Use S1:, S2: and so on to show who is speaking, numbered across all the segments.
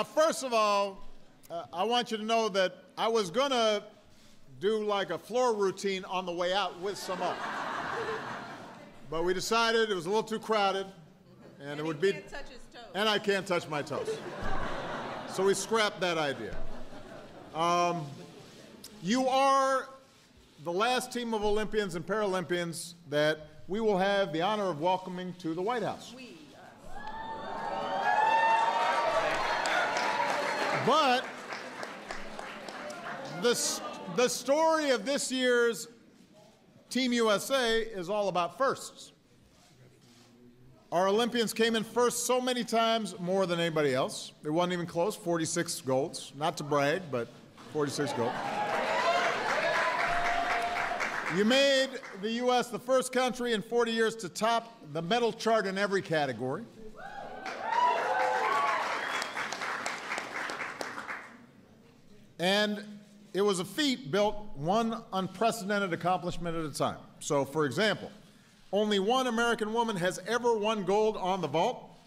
S1: First of all, I want you to know that I was going to do like a floor routine on the way out with Samoa. But we decided it was a little too crowded, and it would be...
S2: can't touch his toes.
S1: And I can't touch my toes. So we scrapped that idea. You are the last team of Olympians and Paralympians that we will have the honor of welcoming to the White House. But the story of this year's Team USA is all about firsts. Our Olympians came in first so many times more than anybody else. It wasn't even close, 46 golds. Not to brag, but 46 golds. You made the U.S. the first country in 40 years to top the medal chart in every category. And it was a feat built one unprecedented accomplishment at a time. So, for example, only one American woman has ever won gold on the vault.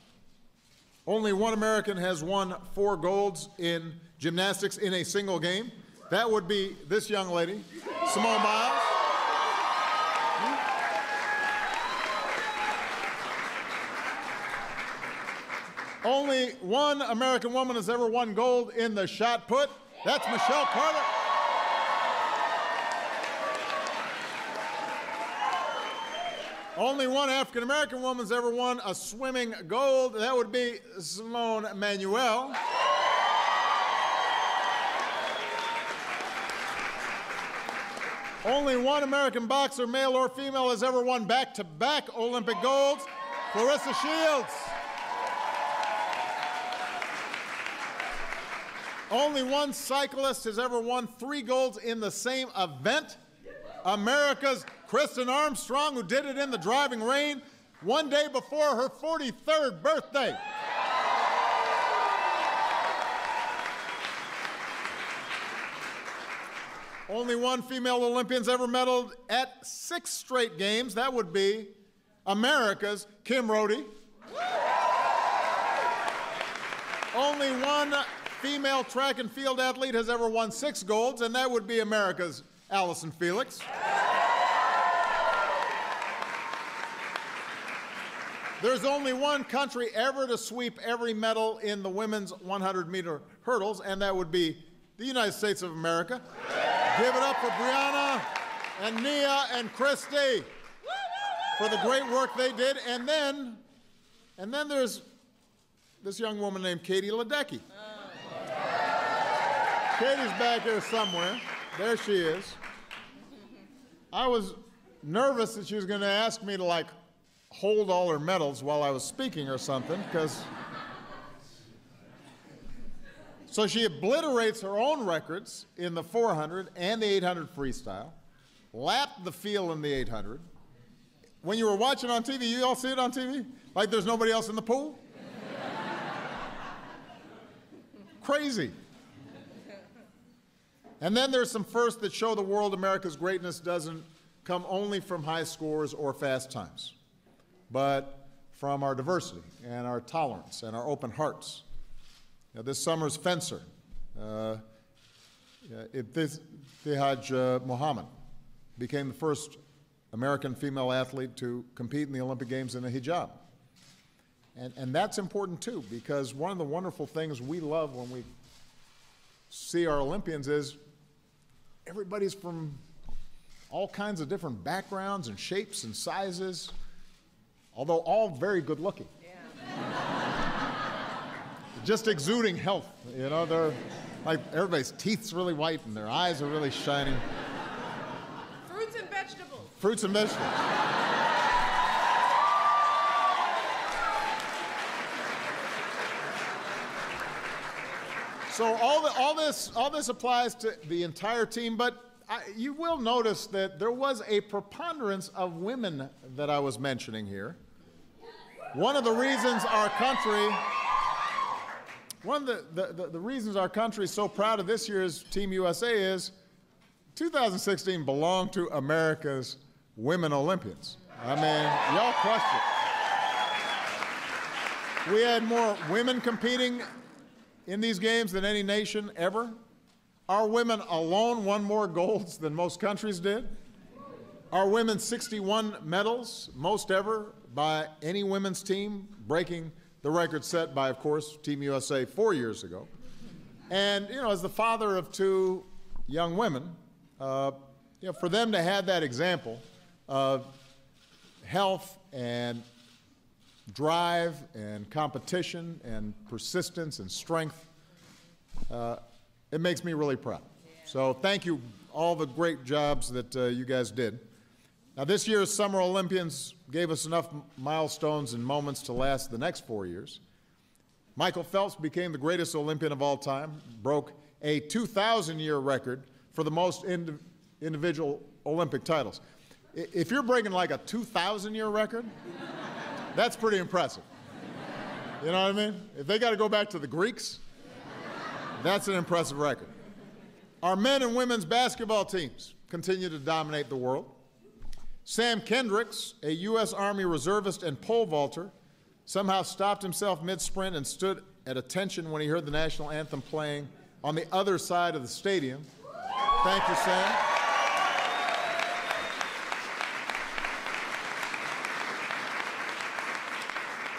S1: Only one American has won 4 golds in gymnastics in a single game. That would be this young lady, Simone Biles. Only one American woman has ever won gold in the shot put. That's Michelle Carter. Only one African-American woman's ever won a swimming gold. That would be Simone Manuel. Only one American boxer, male or female, has ever won back-to-back Olympic golds. Clarissa Shields. Only one cyclist has ever won 3 golds in the same event. America's Kristen Armstrong, who did it in the driving rain one day before her 43rd birthday. Only one female Olympian's ever medaled at 6 straight games. That would be America's Kim Rhode. Only one female track and field athlete has ever won 6 golds, and that would be America's Allison Felix. There's only one country ever to sweep every medal in the women's 100-meter hurdles, and that would be the United States of America. Give it up for Brianna and Nia and Christy for the great work they did. And then there's this young woman named Katie Ledecky. Katie's back here somewhere. There she is. I was nervous that she was going to ask me to, like, hold all her medals while I was speaking or something, because... So she obliterates her own records in the 400 and the 800 freestyle, lapped the field in the 800. When you were watching on TV, you all see it on TV? Like there's nobody else in the pool? Crazy. And then there's some firsts that show the world America's greatness doesn't come only from high scores or fast times, but from our diversity and our tolerance and our open hearts. Now, this summer's fencer, Ibtihaj Muhammad, became the first American female athlete to compete in the Olympic Games in a hijab. And that's important, too, because one of the wonderful things we love when we see our Olympians is everybody's from all kinds of different backgrounds and shapes and sizes, although all very good looking. Just exuding health, you know, they're like everybody's teeth's really white and their eyes are really shining.
S2: Fruits and vegetables.
S1: Fruits and vegetables. So all this applies to the entire team, but you will notice that there was a preponderance of women that I was mentioning here. One of the reasons our country is so proud of this year's Team USA is 2016 belonged to America's women Olympians. I mean, y'all crushed it. We had more women competing in these games than any nation ever. Our women alone won more golds than most countries did. Our women 61 medals, most ever by any women's team, breaking the record set by, of course, Team USA 4 years ago. And, you know, as the father of two young women, for them to have that example of health and drive and competition and persistence and strength, it makes me really proud. So thank you, all the great jobs that you guys did. Now, this year's Summer Olympians gave us enough milestones and moments to last the next 4 years. Michael Phelps became the greatest Olympian of all time, broke a 2,000-year record for the most individual Olympic titles. If you're breaking like a 2,000-year record, that's pretty impressive. You know what I mean? If they got to go back to the Greeks, that's an impressive record. Our men and women's basketball teams continue to dominate the world. Sam Kendricks, a U.S. Army reservist and pole vaulter, somehow stopped himself mid-sprint and stood at attention when he heard the national anthem playing on the other side of the stadium. Thank you, Sam.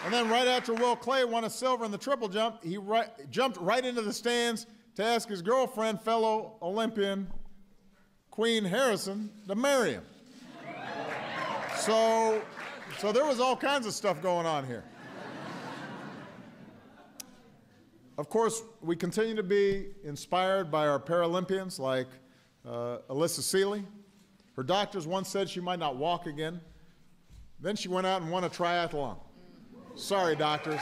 S1: And then right after Will Clay won a silver in the triple jump, he jumped right into the stands to ask his girlfriend, fellow Olympian Queen Harrison, to marry him. So there was all kinds of stuff going on here. Of course, we continue to be inspired by our Paralympians like Alyssa Seeley. Her doctors once said she might not walk again. Then she went out and won a triathlon. Sorry, doctors.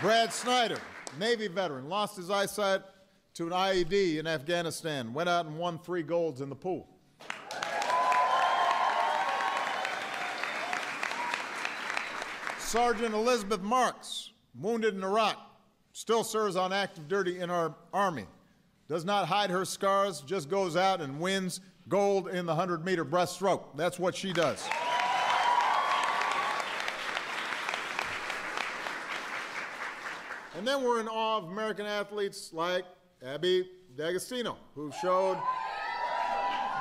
S1: Brad Snyder, Navy veteran, lost his eyesight to an IED in Afghanistan, went out and won 3 golds in the pool. Sergeant Elizabeth Marks, wounded in Iraq, still serves on active duty in our Army. Does not hide her scars, just goes out and wins gold in the 100-meter breaststroke. That's what she does. And then we're in awe of American athletes like Abby D'Agostino, who showed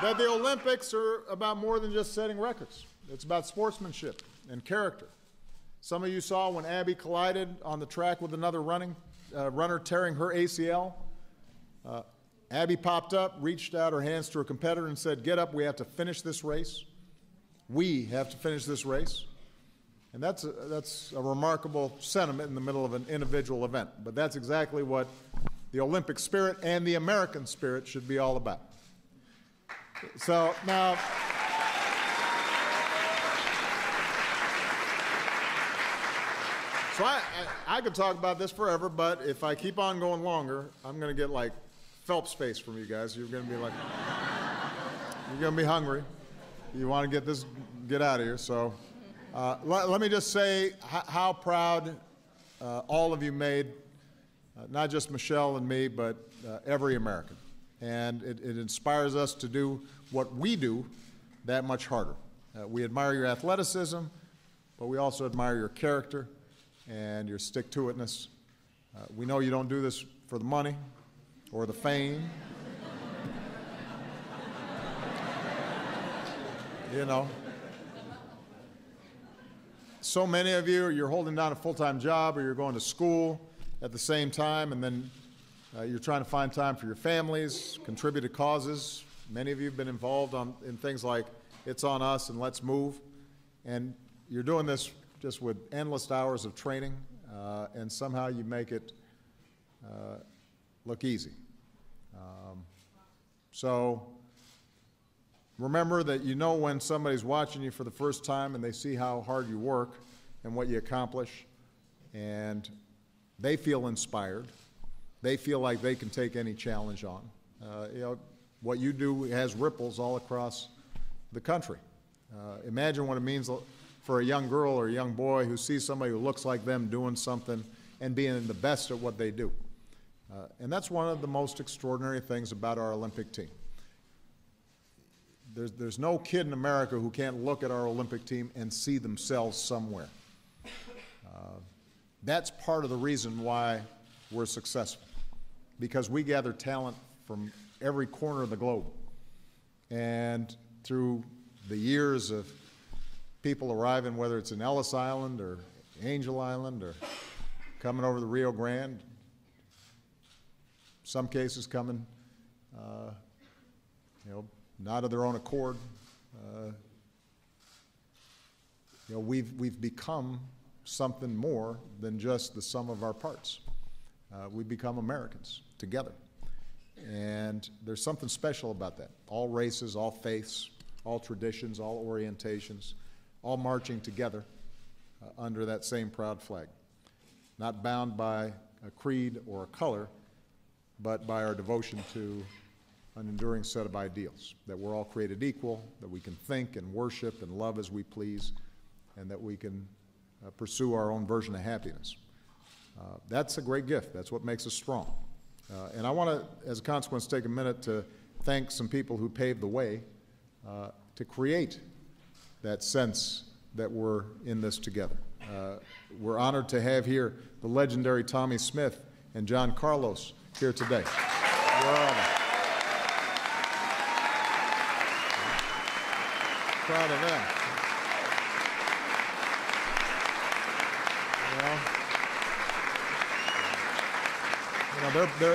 S1: that the Olympics are about more than just setting records. It's about sportsmanship and character. Some of you saw when Abby collided on the track with another runner tearing her ACL. Abby popped up, reached out her hands to her competitor and said, "Get up, we have to finish this race. We have to finish this race." And that's a remarkable sentiment in the middle of an individual event. But that's exactly what the Olympic spirit and the American spirit should be all about. So now, I could talk about this forever, but if I keep on going longer, I'm going to get like Phelps face from you guys. You're going to be like, you're going to be hungry. You want to get out of here. So let me just say how proud all of you made, not just Michelle and me, but every American. And it inspires us to do what we do that much harder. We admire your athleticism, but we also admire your character and your stick-to-itness. We know you don't do this for the money or the fame. You know. So many of you, you're holding down a full-time job or you're going to school at the same time, and then you're trying to find time for your families, contribute to causes. Many of you have been involved in things like It's On Us and Let's Move, and you're doing this just with endless hours of training, and somehow you make it look easy. So remember that you know when somebody's watching you for the first time and they see how hard you work and what you accomplish, and they feel inspired. They feel like they can take any challenge on. You know, what you do has ripples all across the country. Imagine what it means for a young girl or a young boy who sees somebody who looks like them doing something and being the best at what they do. And that's one of the most extraordinary things about our Olympic team. There's no kid in America who can't look at our Olympic team and see themselves somewhere. That's part of the reason why we're successful, because we gather talent from every corner of the globe. And through the years of people arriving, whether it's in Ellis Island or Angel Island or coming over the Rio Grande, some cases coming, not of their own accord. We've become something more than just the sum of our parts. We become Americans together. And there's something special about that. All races, all faiths, all traditions, all orientations, all marching together under that same proud flag. Not bound by a creed or a color, but by our devotion to an enduring set of ideals, that we're all created equal, that we can think and worship and love as we please, and that we can pursue our own version of happiness. That's a great gift. That's what makes us strong. And I want to, as a consequence, take a minute to thank some people who paved the way to create that sense that we're in this together. We're honored to have here the legendary Tommy Smith and John Carlos here today. We're honored. Proud of them.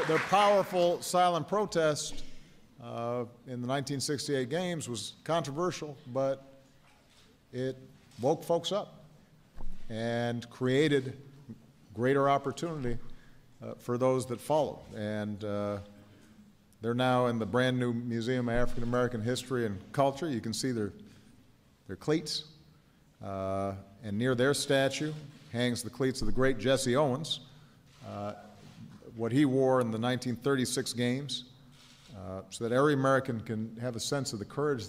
S1: Their powerful silent protest in the 1968 games was controversial, but it woke folks up and created greater opportunity for those that followed. And they're now in the brand new Museum of African American History and Culture. You can see their cleats. And near their statue hangs the cleats of the great Jesse Owens, what he wore in the 1936 games, so that every American can have a sense of the courage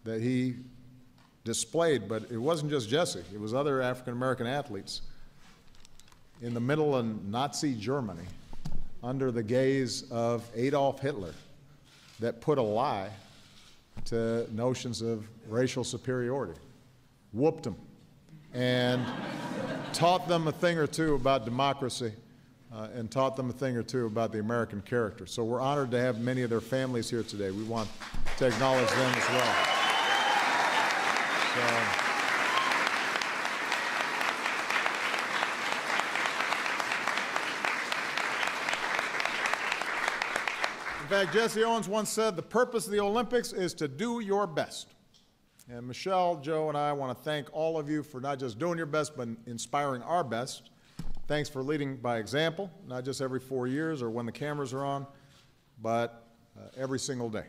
S1: that he displayed. But it wasn't just Jesse, it was other African American athletes in the middle of Nazi Germany under the gaze of Adolf Hitler that put a lie to notions of racial superiority, whooped them, and taught them a thing or two about democracy, and taught them a thing or two about the American character. So we're honored to have many of their families here today. We want to acknowledge them as well. In fact, Jesse Owens once said, "The purpose of the Olympics is to do your best." And Michelle, Joe, and I want to thank all of you for not just doing your best, but inspiring our best. Thanks for leading by example, not just every 4 years or when the cameras are on, but every single day.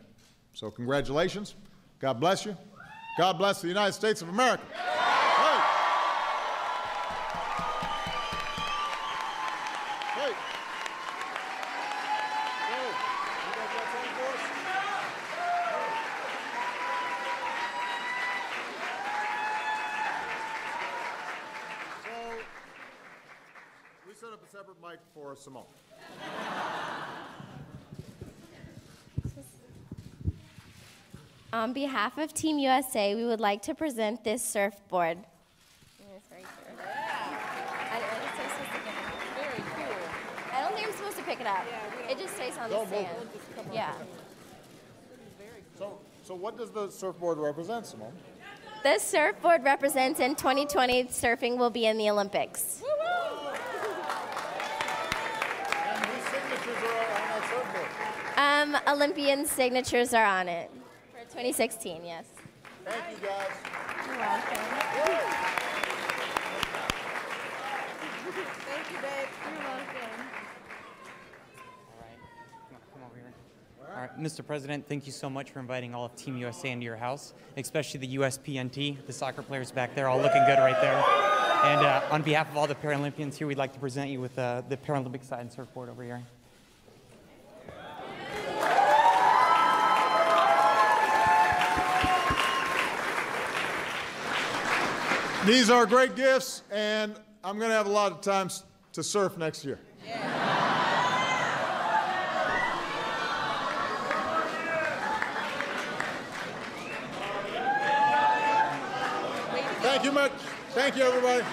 S1: So congratulations. God bless you. God bless the United States of America. Hey. Hey. Hey. You guys got something for us? So, we set up a separate mic for Simone.
S3: On behalf of Team USA, we would like to present this surfboard. It's right here.
S2: Very cool.
S3: I don't think I'm supposed to pick it up. It just stays on the stand. Yeah.
S1: So what does the surfboard represent, Simone?
S3: This surfboard represents in 2020 surfing will be in the Olympics.
S1: And whose signatures are on that surfboard?
S3: Olympian signatures are on it. For 2016, yes.
S1: Thank you, guys.
S3: You're welcome.
S2: Thank you, babe.
S3: You're welcome.
S4: All right. Come over here. All right, Mr. President, thank you so much for inviting all of Team USA into your house, especially the USPNT, the soccer players back there, all looking good right there. And on behalf of all the Paralympians here, we'd like to present you with the Paralympic side surfboard over here.
S1: These are great gifts, and I'm going to have a lot of time to surf next year. Thank you much. Thank you, everybody.